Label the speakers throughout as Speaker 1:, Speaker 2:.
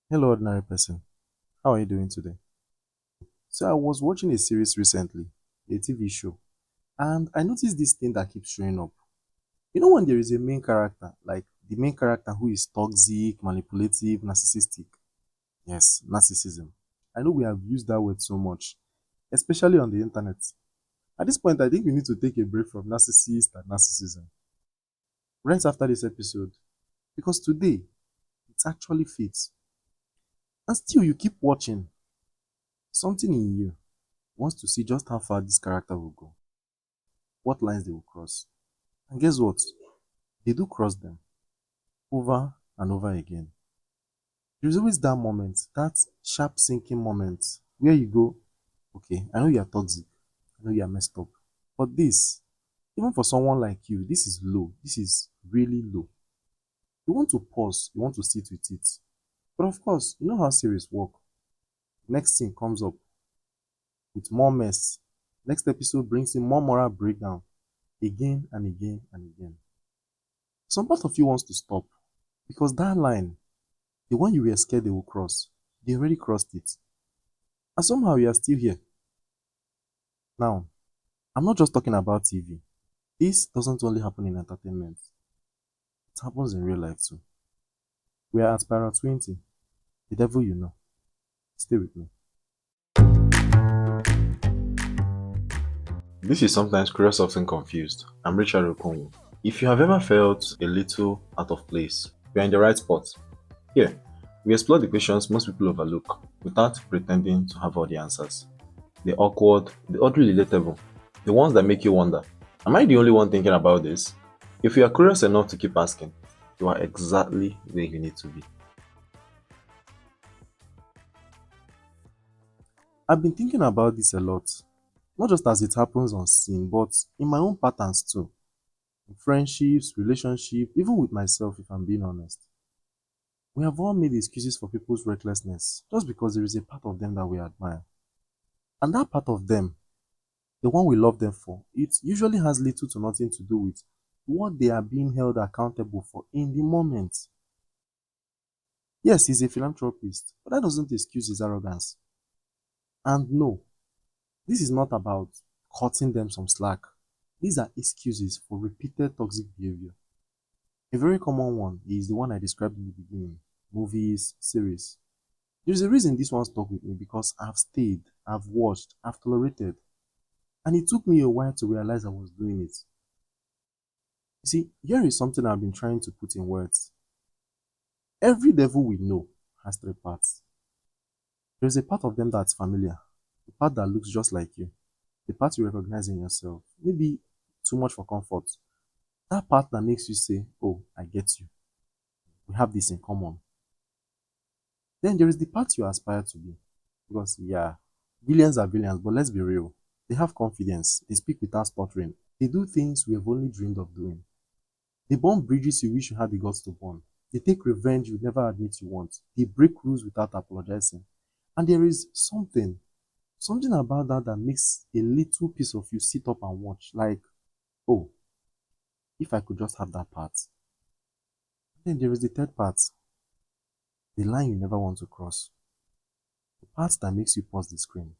Speaker 1: Hello, ordinary person. How are you doing today? So, I was watching a series recently, a TV show, and I noticed this thing that keeps showing up. You know, when there is a main character, like the main character who is toxic, manipulative, narcissistic. Yes, narcissism. I know we have used that word so much, especially on the internet. At this point, I think we need to take a break from narcissist and narcissism right after this episode because today it actually fits. And still, you keep watching. Something in you wants to see just how far this character will go, what lines they will cross. And guess what? They do cross them over and over again. There's always that moment, that sharp sinking moment where you go, okay, I know you're toxic, I know you're messed up, but this, even for someone like you, this is low. This is really low. You want to pause, you want to sit with it. But of course, you know how series work. Next thing comes up with more mess. Next episode brings in more moral breakdown again and again and again. Some part of you wants to stop because that line, the one you were scared they will cross, they already crossed it. And somehow you are still here. Now, I'm not just talking about TV. This doesn't only happen in entertainment, it happens in real life too. We are at Spiral 20, the devil you know. Stay with me. This is sometimes curious, often confused. I'm Richard Okonwu. If you have ever felt a little out of place, you're in the right spot. Here, we explore the questions most people overlook without pretending to have all the answers. The awkward, the oddly relatable, the ones that make you wonder, am I the only one thinking about this? If you are curious enough to keep asking, you are exactly where you need to be. I've been thinking about this a lot, not just as it happens on scene, but in my own patterns too. In friendships, relationships, even with myself, if I'm being honest. We have all made excuses for people's recklessness just because there is a part of them that we admire. And that part of them, the one we love them for, it usually has little to nothing to do with what they are being held accountable for in the moment. Yes, he's a philanthropist, but that doesn't excuse his arrogance. And no, this is not about cutting them some slack. These are excuses for repeated toxic behavior. A very common one is the one I described in the beginning: movies, series. There's a reason this one stuck with me because I've stayed, I've watched, I've tolerated, and it took me a while to realize I was doing it. You see, here is something I've been trying to put in words. Every devil we know has three parts. There's a part of them that's familiar, the part that looks just like you, the part you recognize in yourself, maybe too much for comfort. That part that makes you say, oh, I get you. We have this in common. Then there is the part you aspire to be. Because, yeah, villains are villains, but let's be real. They have confidence, they speak without stuttering, they do things we have only dreamed of doing. They burn bridges you wish you had the guts to burn. They take revenge you never admit you want. They break rules without apologizing. And there is something about that that makes a little piece of you sit up and watch. Like, oh, if I could just have that part. Then there is the third part, the line you never want to cross. The part that makes you pause the screen.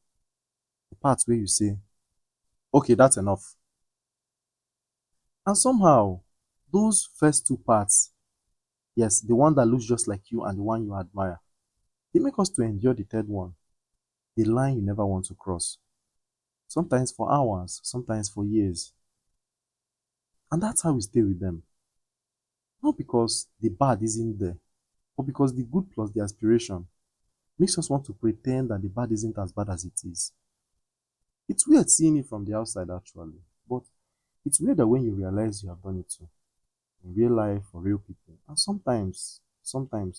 Speaker 1: The part where you say, okay, that's enough. And somehow, those first two parts, yes, the one that looks just like you and the one you admire, they make us to endure the third one, the line you never want to cross. Sometimes for hours, sometimes for years. And that's how we stay with them. Not because the bad isn't there, but because the good plus the aspiration makes us want to pretend that the bad isn't as bad as it is. It's weird seeing it from the outside, actually, but it's weird that when you realize you have done it too, in real life for real people. And sometimes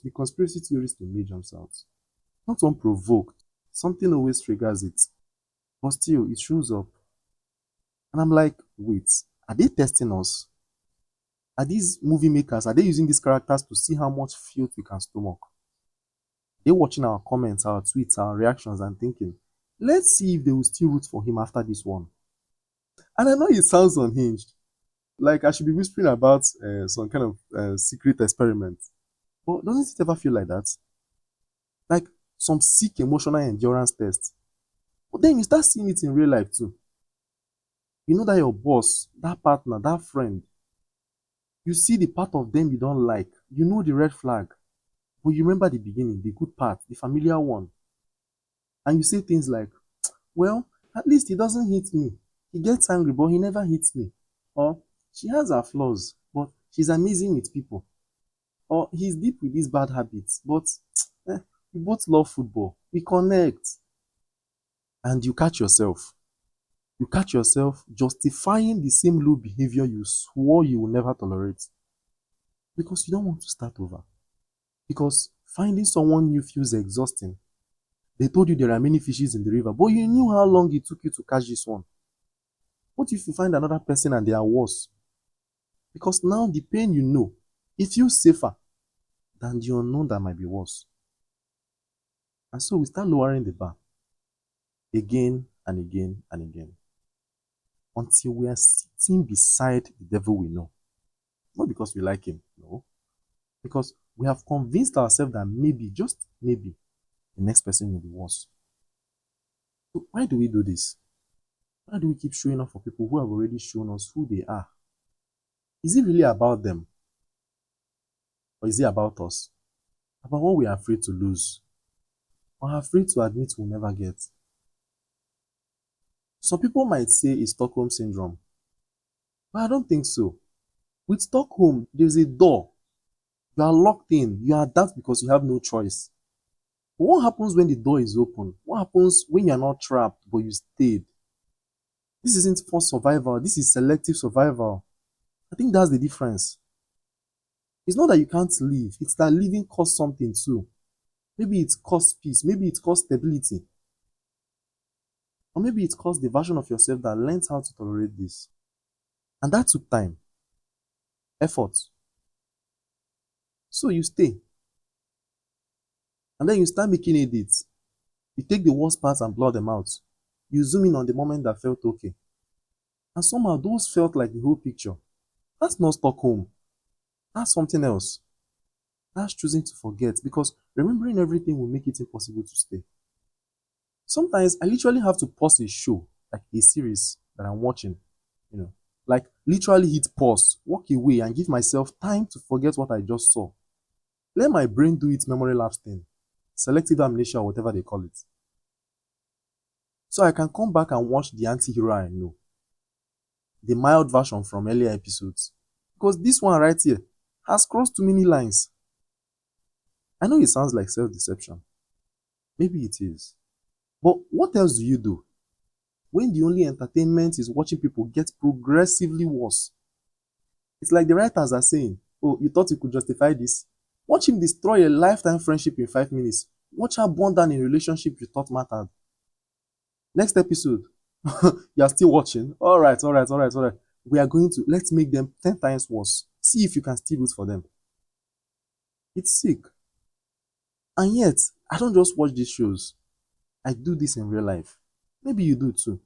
Speaker 1: the conspiracy theories to make jumps out. Not unprovoked. Something always triggers it. But still, it shows up. And I'm like, wait, are they testing us? Are these movie makers, are they using these characters to see how much filth we can stomach? They're watching our comments, our tweets, our reactions, and thinking, let's see if they will still root for him after this one. And I know it sounds unhinged. Like I should be whispering about some kind of secret experiment. But doesn't it ever feel like that? Like some sick emotional endurance test. But then you start seeing it in real life too. You know that your boss, that partner, that friend, you see the part of them you don't like. You know the red flag. But you remember the beginning, the good part, the familiar one. And you say things like, well, at least he doesn't hit me. He gets angry, but he never hits me. Or she has her flaws, but she's amazing with people. Or he's deep with these bad habits, but we both love football. We connect. And you catch yourself justifying the same low behavior you swore you will never tolerate because you don't want to start over. Because finding someone new feels exhausting. They told you there are many fishes in the river, but you knew how long it took you to catch this one. What if you find another person and they are worse? Because now the pain you know, it feels safer than the unknown that might be worse. And so we start lowering the bar again and again and again until we are sitting beside the devil we know. Not because we like him, no. Because we have convinced ourselves that maybe, just maybe, the next person will be worse. So why do we do this? Why do we keep showing up for people who have already shown us who they are? Is it really about them? Or is it about us? About what we are afraid to lose? Or afraid to admit we'll never get? Some people might say it's Stockholm Syndrome, but I don't think so. With Stockholm, there's a door. You are locked in. You adapt because you have no choice. But what happens when the door is open? What happens when you're not trapped but you stayed? This isn't forced survival. This is selective survival. I think that's the difference. It's not that you can't live. It's that living costs something too. Maybe it costs peace. Maybe it costs stability. Or maybe it costs the version of yourself that learns how to tolerate this. And that took time, effort. So you stay. And then you start making edits. You take the worst parts and blur them out. You zoom in on the moment that felt okay. And somehow those felt like the whole picture. That's not Stockholm. That's something else. That's choosing to forget because remembering everything will make it impossible to stay. Sometimes I literally have to pause a show, like a series that I'm watching, you know, like literally hit pause, walk away, and give myself time to forget what I just saw. Let my brain do its memory lapse thing, selective amnesia, or whatever they call it. So I can come back and watch the anti hero I know, the mild version from earlier episodes. Because this one right here has crossed too many lines. I know it sounds like self deception. Maybe it is. But what else do you do when the only entertainment is watching people get progressively worse? It's like the writers are saying, oh, you thought you could justify this? Watch him destroy a lifetime friendship in 5 minutes. Watch her burn down a relationship you thought mattered. Next episode, you are still watching. All right, all right, all right, all right. We are going to, let's make them 10 times worse. See if you can still root for them. It's sick. And yet, I don't just watch these shows. I do this in real life. Maybe you do too.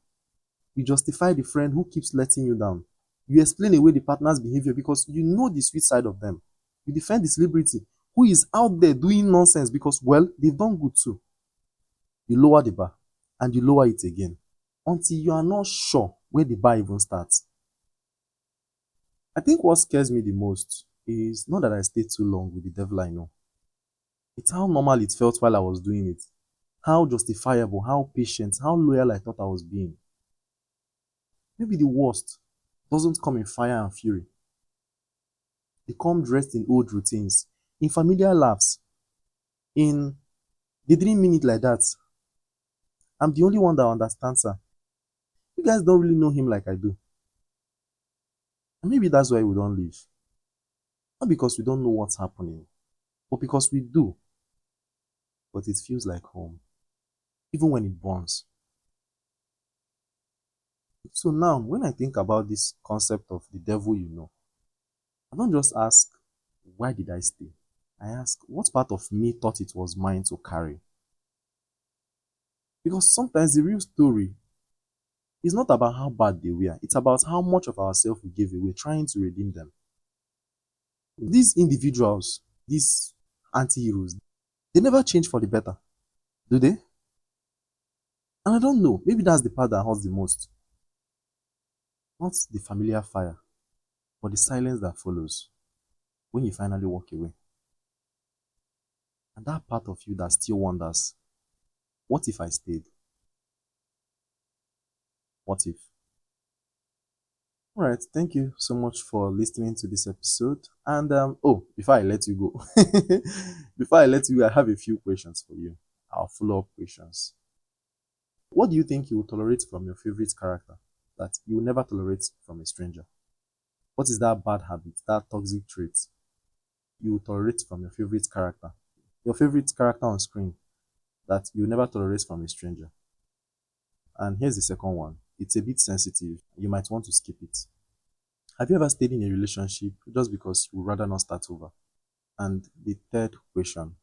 Speaker 1: You justify the friend who keeps letting you down. You explain away the partner's behavior because you know the sweet side of them. You defend the celebrity who is out there doing nonsense because, well, they've done good too. You lower the bar and you lower it again until you are not sure where the bar even starts. I think what scares me the most is not that I stayed too long with the devil I know. It's how normal it felt while I was doing it. How justifiable, how patient, how loyal I thought I was being. Maybe the worst doesn't come in fire and fury. They come dressed in old routines, in familiar laughs, in they didn't mean it like that. I'm the only one that understands her. You guys don't really know him like I do. And maybe that's why we don't leave. Not because we don't know what's happening, but because we do. But it feels like home, even when it burns. So now, when I think about this concept of the devil you know, I don't just ask, why did I stay? I ask, what part of me thought it was mine to carry? Because sometimes the real story is not about how bad they were, it's about how much of ourselves we gave away trying to redeem them. These individuals, these anti heroes, They never change for the better, do they? And I don't know. Maybe that's the part that hurts the most. Not the familiar fire, but the silence that follows when you finally walk away. And that part of you that still wonders, what if I stayed? What if? All right, thank you so much for listening to this episode. And oh, before I let you go, before I let you go, I have a few questions for you. Our follow-up questions. What do you think you will tolerate from your favorite character that you will never tolerate from a stranger? What is that bad habit, that toxic trait you will tolerate from your favorite character? Your favorite character on screen that you will never tolerate from a stranger. And here's the second one. It's a bit sensitive. You might want to skip it. Have you ever stayed in a relationship just because you would rather not start over? And the third question,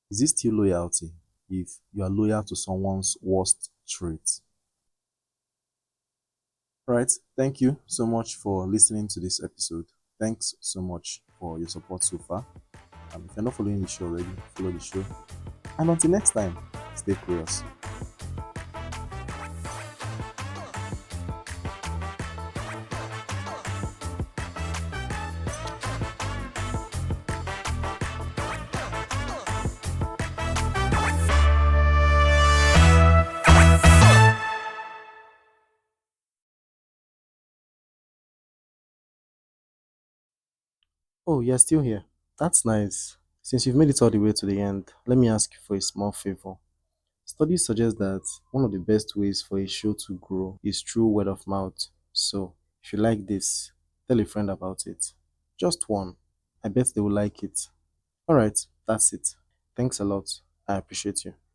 Speaker 1: is this still loyalty if you are loyal to someone's worst trait? Right. Thank you so much for listening to this episode. Thanks so much for your support so far. If you're not following the show already, follow the show. And until next time, stay curious. Oh, you're still here. That's nice. Since you've made it all the way to the end, let me ask you for a small favor. Studies suggest that one of the best ways for a show to grow is through word of mouth. So, if you like this, tell a friend about it. Just one. I bet they will like it. Alright, that's it. Thanks a lot. I appreciate you.